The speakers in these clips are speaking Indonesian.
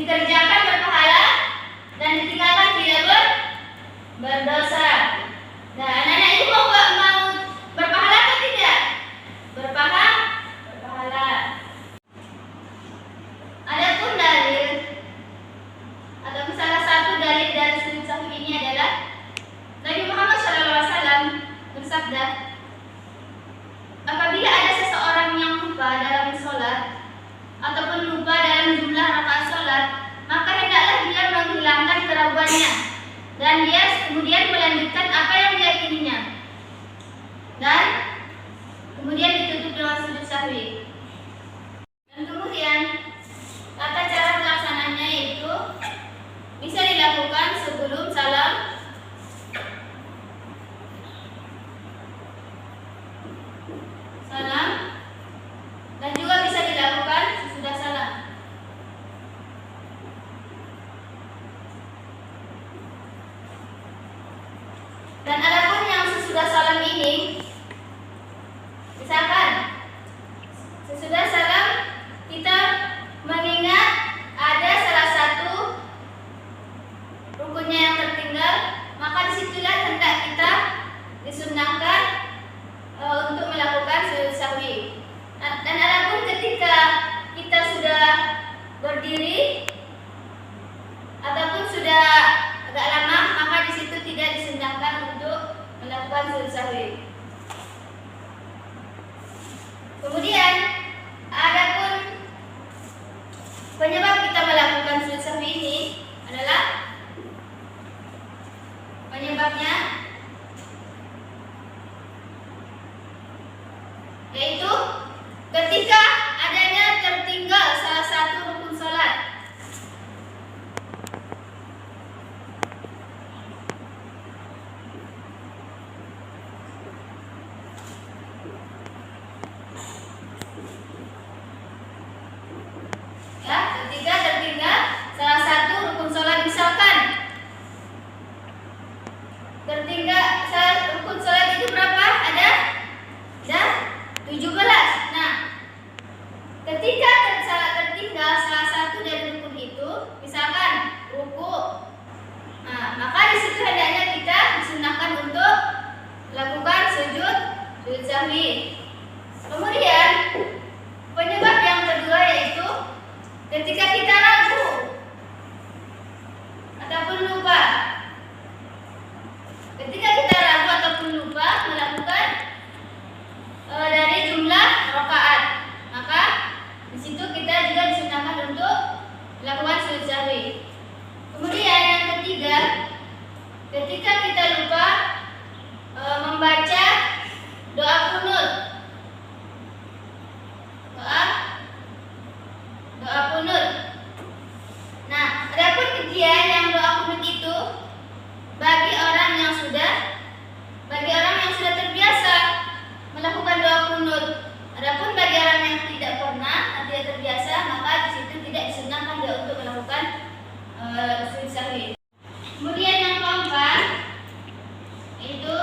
dikerjakan berpahala dan ditinggalkan tidak berdosa. Nah, anak-anak itu mau berpahala atau tidak? Berpahala. Adapun dalil atau salah satu dalil dari sujud sahwi ini adalah Nabi Muhammad SAW bersabda, apabila ada seseorang yang lupa dalam sholat ataupun lupa dalam jumlah rakaat sholat, maka hendaklah dia menghilangkan keraguannya dan dia kemudian melanjutkan apa yang diyakininya, dan kemudian ditutup dengan sujud sahwi. Dan kemudian tata cara pelaksanaannya itu bisa dilakukan sebelum salam, dan juga bisa dilakukan sesudah salam. Dan adapun yang sesudah salam ini, misalkan sesudah salam kita mengingat ada salah satu rukunnya yang tertinggal, maka disitulah hendak kita disunnahkan untuk melakukan sujud sahwi. Dan adapun ketika kita sudah berdiri ataupun sudah agak lama, maka di situ tidak disunnahkan untuk melakukan sujud sahwi. Kemudian adapun penyebab kita melakukan sujud sahwi ini adalah penyebabnya yaitu ketika adanya tertinggal salah satu rukun salat. Ya, ketika tertinggal salah satu rukun salat, misalkan tertinggal rukun salat itu berapa? Ada 17. Nah, ketika tertinggal salah satu dari rukun itu, misalkan ruku, nah, maka di situ hendaknya kita disunahkan untuk lakukan sujud sahwi. Kemudian penyebab yang kedua yaitu ketika kita ragu ataupun lupa. Ketika kita ragu ataupun lupa melakukan dari jumlah rakaat, maka di situ kita juga disunahkan untuk melakukan sujud sahwi. Kemudian yang ketiga, ketika kita lupa membaca doa kunut, doa kunut. Nah, adapun kegiatan yang doa kunut itu bagi orang yang sudah terbiasa melakukan doa kunut. Adapun bagi orang yang tidak pernah, tidak terbiasa, maka di situ tidak disunahkan dia untuk melakukan sujud sahwi. Kemudian yang keempat itu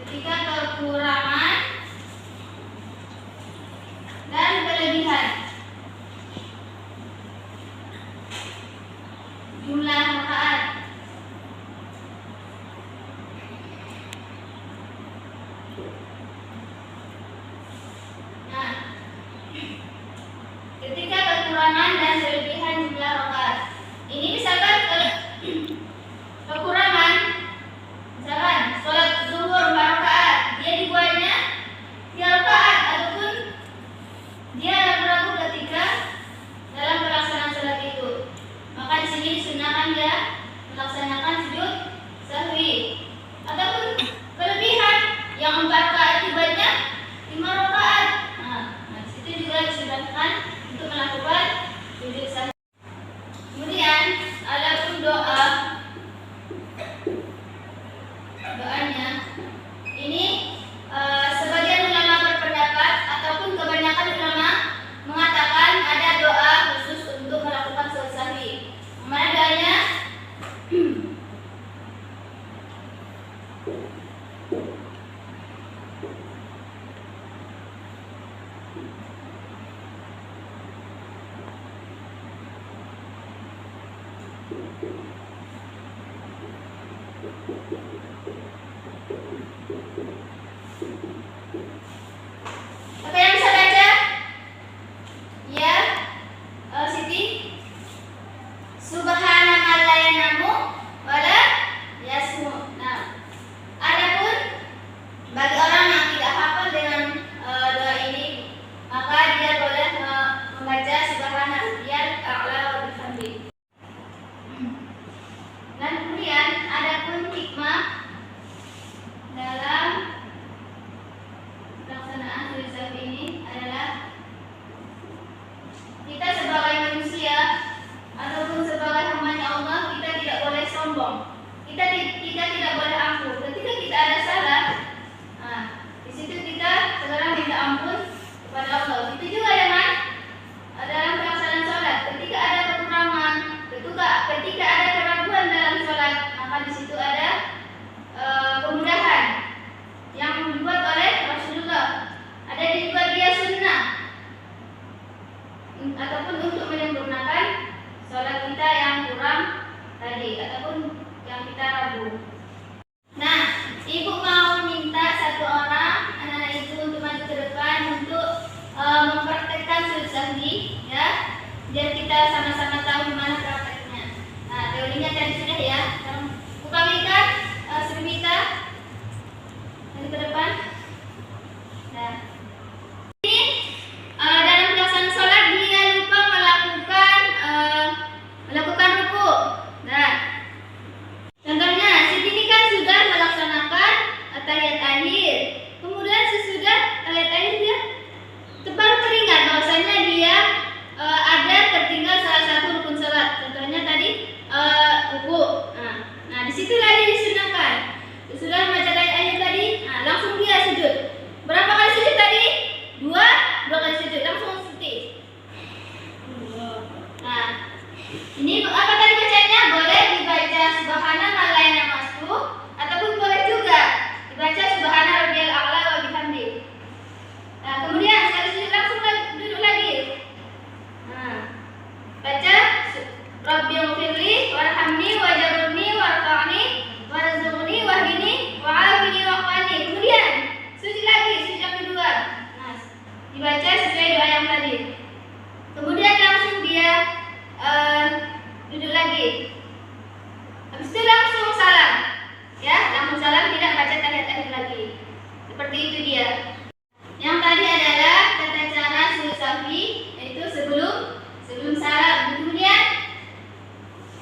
ketika kekurangan dan kelebihan jumlah rakaat. Nah, ketika kekurangan dan kelebihan jumlah rakaat, ini misalkan kekurangan, misalkan sholat zuhur 4 rakaat, dia dibuatnya 3 rakaat, ataupun dia ragu-ragu ketika dalam pelaksanaan sholat itu, maka di sini disunahkan dia melaksanakan sujud sahwi. Ataupun kelebihan yang 4 rakaat dibuatnya 5 rakaat, nah di situ juga disunahkan untuk melakukan sujud sahwi. Kemudian adapun doanya ini sebagian ulama berpendapat ataupun kebanyakan ulama mengatakan ada doa khusus untuk melakukan sujud sahwi. Mana doanya? Apa yang bisa baca? Ya, Siti. Subhana man la yanamu wala yasmu. Nah, adapun bagi orang yang tidak hafal dengan doa ini, maka dia boleh membaca subhana rabbiyal a'la wa bihamdi. Dan kemudian adapun hikmah dalam pelaksanaan sujud sahwi ini adalah kita sebagai manusia ataupun sebagai hamba Allah, kita tidak boleh sombong. Kita tidak boleh angkuh. Ketika kita ada salah, di situ kita segera minta ampun kepada Allah. Itu juga dengan dalam pelaksanaan sholat. Ketika ada kekurangan, ketika ada keraguan dalam sholat, maka di situ ada kemudahan yang dibuat oleh Rasulullah. Ada juga dia sunnah ataupun untuk menyempurnakan sholat kita yang kurang tadi ataupun yang kita ragu. Nah, ibu mau minta satu orang anak-anak itu untuk maju ke depan untuk mempraktekkan sujud sahwi, ya, biar kita sama-sama tahu gimana prakteknya. Nah, teorinya tadi sudah ya. Buka Mika, Sri Mika, maju ke depan. Nah, ini dalam pelaksanaan sholat dia lupa melakukan ruku. Nah, contohnya Siti ini kan sudah melaksanakan tahiyat akhir. Kemudian sesudah tahiyat akhir dia baru teringat bahwasanya dia ada tertinggal salah satu rukun sholat. Contohnya tadi ruku. Nah, disitulah dia disunahkan. Sudah membaca tahiyat akhir tadi, langsung dia sujud. Berapa kali sujud tadi? Dua kali sujud. Langsung Siti. Nah, ini apa tadi bacanya? Boleh dibaca subhana man la yanamu ataupun boleh juga dibaca subhana rabbiyal a'la wa bihamdi. Nah, kemudian sekali sujud langsung duduk lagi. Nah, baca Rabbighfirli warhamni wajburni warfa'ni warzuqni wahdini wa'afini wa'afani. Kemudian sujud lagi, sujud yang kedua. Nah, dibaca sesuai doa yang tadi. Kemudian langsung dia duduk lagi. Habis itu langsung salam. Ya, langsung salam, tidak baca tahiyat akhir lagi. Seperti itu dia. Yang tadi adalah tata cara sujud sahwi, yaitu sebelum salam. Kemudian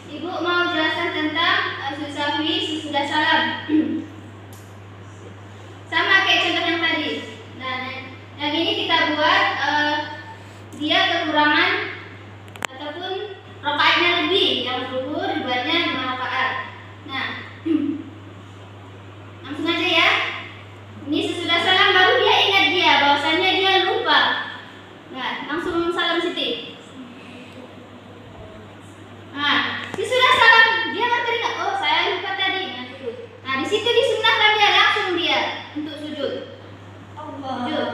Ibu mau jelaskan tentang sujud sahwi sesudah salam. Sama kayak contoh yang tadi. Nah, yang ini kita buat dia kekurangan ataupun rakaatnya lebih, yang zuhur dibuatnya 5 rakaat. Nah, langsung aja ya. Ini sesudah salam baru dia ingat dia bahwasanya dia lupa. Nah, langsung salam Siti. Nah, sesudah salam dia baru teringat, oh saya lupa tadi. Nah, di situ disunahkan dia langsung dia untuk sujud. Sujud.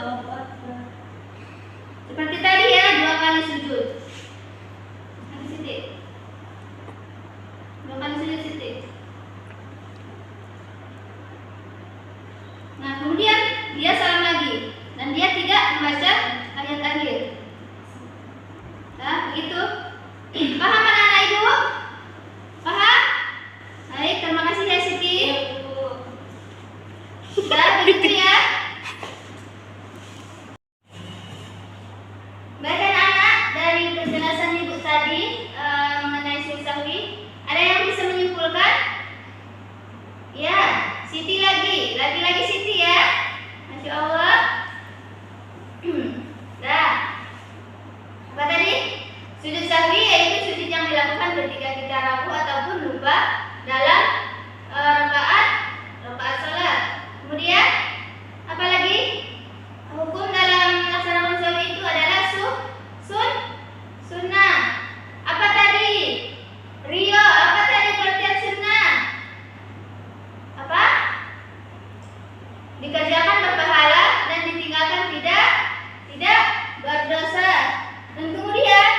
Seperti tadi ya, 2 kali sujud. Siti. 2 kali sujud Siti. Nah, kemudian dia salam lagi dan dia tidak membaca ayat akhir. Nah, begitu. Paham anak-anak Ibu? Paham? Baik, terima kasih ya Siti. Sudah begitu ya. Baik anak-anak, dari penjelasan Ibu tadi mengenai sujud sahwi, ada yang bisa menyimpulkan? Ya, Siti lagi Siti ya. Masya Allah. Dah. Apa tadi? Sujud sahwi yaitu sujud yang dilakukan ketika kita ragu ataupun lupa dalam rakaat salat. Kemudian apa lagi? Hukum dalam melaksanakan sahwi itu adalah sunnah. Apa tadi? Rio, apa tadi pengertian sunnah? Apa? Dikerjakan berpahala dan ditinggalkan tidak berdosa. Dan kemudian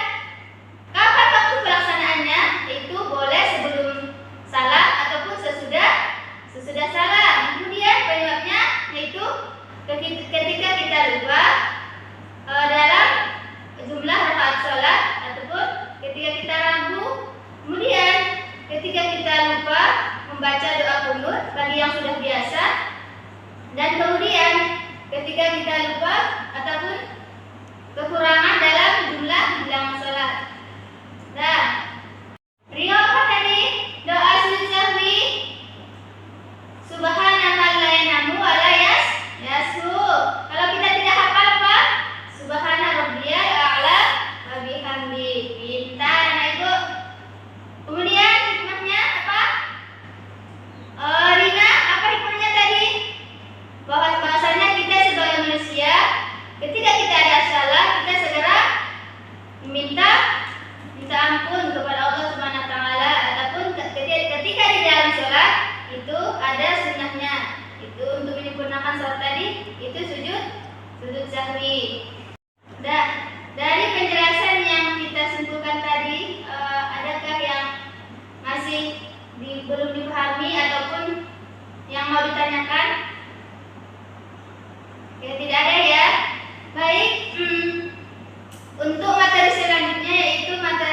Untuk materi selanjutnya yaitu materi